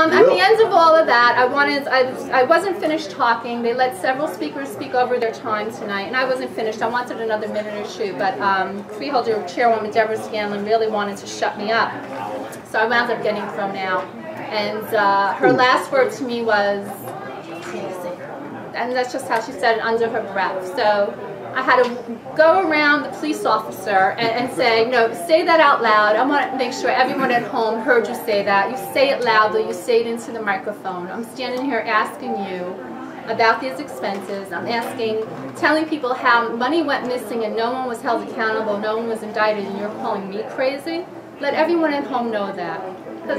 At the end of all of that, I wasn't finished talking. They let several speakers speak over their time tonight, and I wasn't finished. I wanted another minute or two, but Freeholder Chairwoman Deborah Scanlon really wanted to shut me up. So I wound up getting thrown out. And her last word to me was, crazy. And that's just how she said it under her breath. So I had to go around the police officer and say, no, say that out loud. I want to make sure everyone at home heard you say that. You say it loudly. You say it into the microphone. I'm standing here asking you about these expenses. I'm telling people how money went missing and no one was held accountable, no one was indicted, and you're calling me crazy. Let everyone at home know that.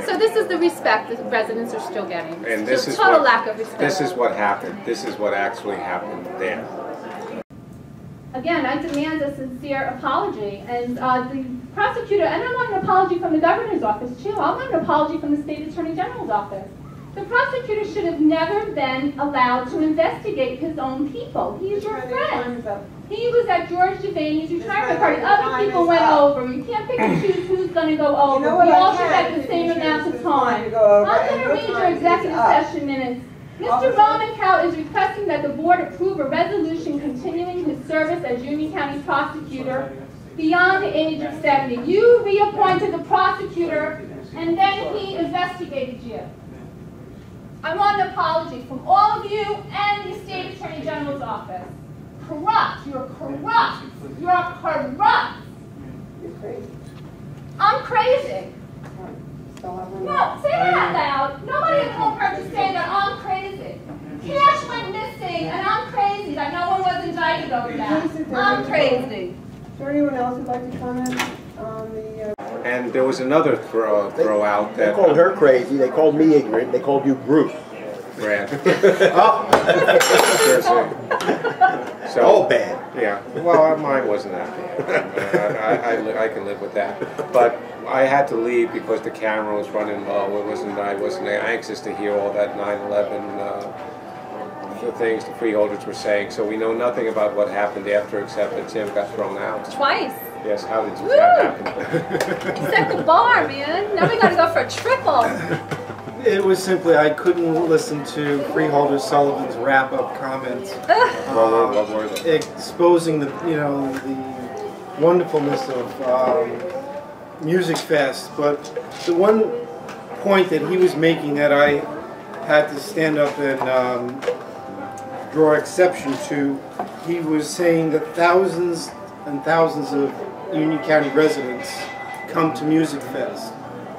So this is the respect that residents are still getting. And this is total lack of respect. This is what happened. This is what actually happened there. Again, I demand a sincere apology, and the prosecutor, and I want an apology from the governor's office too. I want an apology from the state attorney general's office. The prosecutor should have never been allowed to investigate his own people. He's your friend. He was at George Devaney's retirement party. Other people went over. You can't pick and choose who's going to go over. We all should have the same amount of time. I'm going to read your executive session minutes. Mr. Romancow is requesting that the board approve a resolution continuing his service as Union County prosecutor beyond the age of 70. You reappointed the prosecutor, and then he investigated you. I want an apology from all of you and the State Attorney General's office. Corrupt. You're corrupt. You're corrupt. You're crazy. I'm crazy. No, say that out loud. Nobody at home heard you say that I'm crazy. Cash went missing, and I'm crazy that no one was indicted over that. I'm crazy. Is there anyone else who'd like to comment on the... And there was another throw out that... They called her crazy, they called me ignorant, they called you Bruce. Brad. Oh! So, all bad. Yeah, well, mine wasn't that bad. I can live with that. But I had to leave because the camera was running low. I wasn't anxious to hear all that 9/11 the things the freeholders were saying. So we know nothing about what happened after, except that Tim got thrown out. Twice. Yes, how did that happen? Set the bar, man. Now we got to go for a triple. It was simply I couldn't listen to Freeholder Sullivan's wrap-up comments, What were they? exposing the the wonderfulness of Music Fest. But the one point that he was making that I had to stand up and draw exception to, he was saying that thousands and thousands of Union County residents come to Music Fest.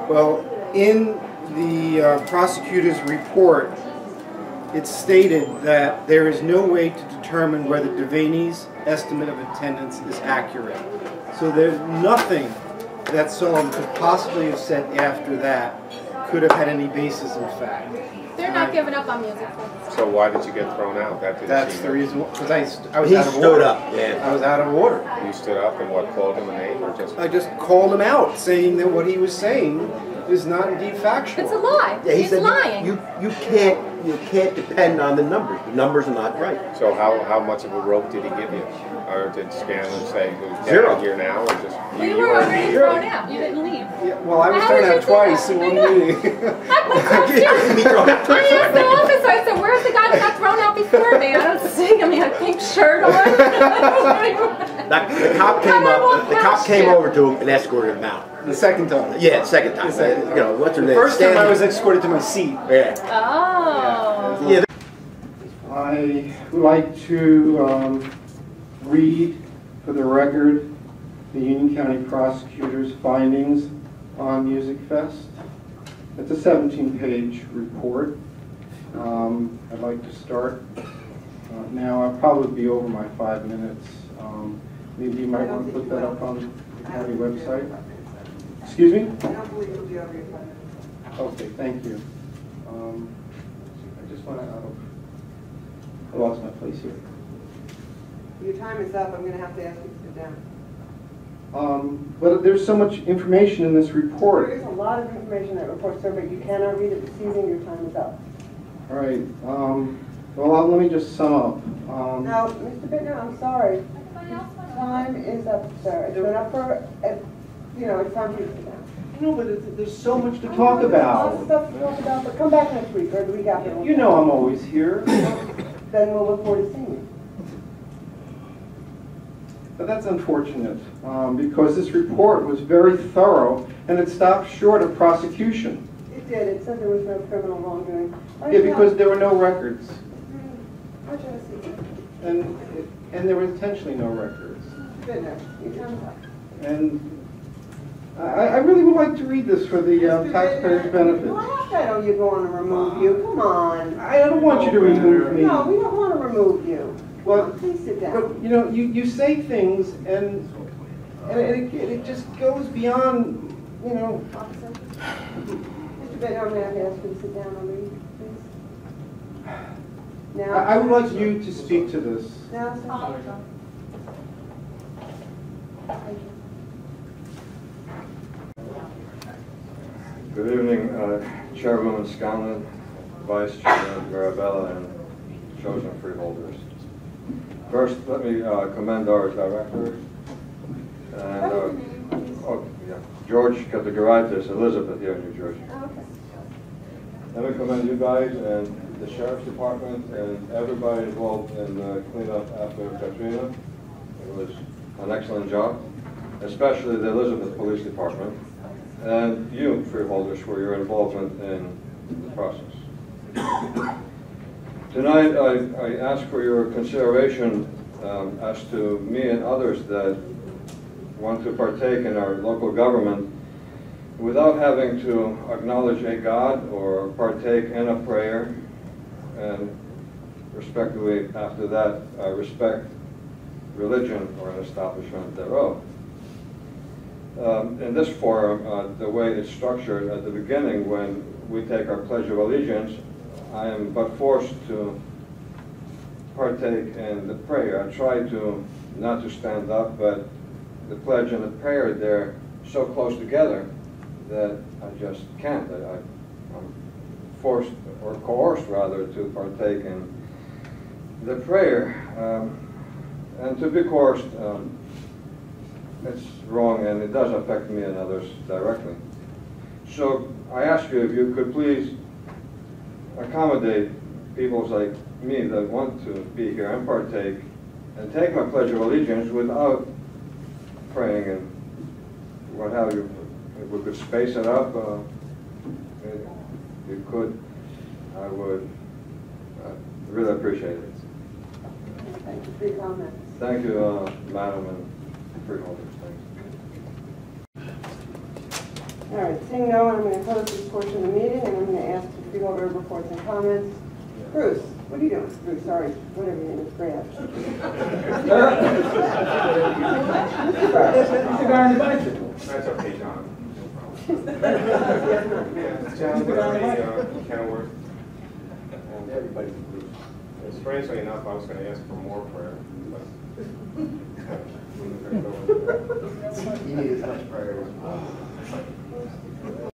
Well, in the prosecutor's report, it stated that there is no way to determine whether Devaney's estimate of attendance is accurate. So there's nothing that Sullivan could possibly have said after that could have had any basis in fact. They're not giving up on music. So why did you get thrown out? That's the reason, because I was He out of stood order. up. Yeah. I was out of order. You stood up and what, called him a name or just... I just called him out, saying that what he was saying is not indeed factual. It's a lie. Yeah, he He's said lying. you can't depend on the numbers. The numbers are not right. So how much of a rope did he give you? Or did Scanlon say, Zero. here now, or just... You were already thrown out. You didn't leave. Yeah, well, I was How thrown did you out do twice that? in one I know. meeting. I asked the officer, I said, where's the guy that got thrown out before me? I don't see him. He had a pink shirt on. The cop came up. The cop came over to him and escorted him out. The second time. Yeah, the second time. You know, what's her name? First time I Stanley. was escorted to my seat. Yeah. Oh. Yeah. I would like to read for the record the Union County Prosecutor's findings on Music Fest. It's a 17-page report. I'd like to start now. I'll probably be over my 5 minutes. Maybe you might want to put that up on the county website. Excuse me? I don't believe it'll be over your 5 minutes. Okay, thank you. I just want to, I lost my place here. Your time is up. I'm going to have to ask you to sit down. But there's so much information in this report. There is a lot of information in that report, sir, but you cannot read it this evening. Your time is up. All right. Well, let me just sum up. Now, Mr. Bittner, I'm sorry. Time is up, sir. It's been up for, you know, it's time for you to sit down. No, but there's so much to Lots talk of about. stuff to talk about, but come back next week or the week after. You know I'm always here. Then we'll look forward to seeing you. But that's unfortunate, because this report was very thorough, and it stopped short of prosecution. It did, it said there was no criminal wrongdoing. Yeah, because there were no records, How'd you see it? and there were intentionally no records. Goodness, you turned up. And I really would like to read this for the taxpayers' benefit. No, I don't you want to remove you, come on. I don't want you to remove me. No, we don't want to remove you. Come on, But, please sit down. but you know, you say things, and it just goes beyond, you know. Officer? Mr. Bednar, may I ask you to sit down on me, please? Now. I would like you to speak to this. Now, sir? Thank you. Good evening, Chairwoman Scanlon, Vice Chairman Mirabella, and chosen freeholders. First, let me commend our director, and George Categoritis, Elizabeth here in New Jersey. Okay. Let me commend you guys and the Sheriff's Department and everybody involved in the cleanup after Katrina. It was an excellent job, especially the Elizabeth Police Department. And you, freeholders, for your involvement in the process. Tonight, I ask for your consideration as to me and others that want to partake in our local government without having to acknowledge a God or partake in a prayer, and respectively, after that, respect religion or an establishment thereof. In this forum, the way it's structured at the beginning, when we take our Pledge of Allegiance, I am but forced to partake in the prayer. I try to not to stand up, but the pledge and the prayer, they're so close together that I just can't. I'm forced, or coerced rather, to partake in the prayer. And to be coerced, it's wrong, and it does affect me and others directly. So I ask you if you could please accommodate people like me that want to be here and partake and take my Pledge of Allegiance without praying and what have you. If we could space it up, if you could, I would really appreciate it. Thank you for your comments. Thank you, Madam and freeholders. All right, seeing no one, I'm going to close this portion of the meeting, and I'm going to ask the freeholder reports and comments. Bruce, what are you doing? Bruce, sorry, whatever your name is, Brad. Mr. Guy on the bicycle. That's okay, John. John, Kenilworth. And everybody. Strangely enough, I was going to ask for more prayer. You need as much prayer as possible.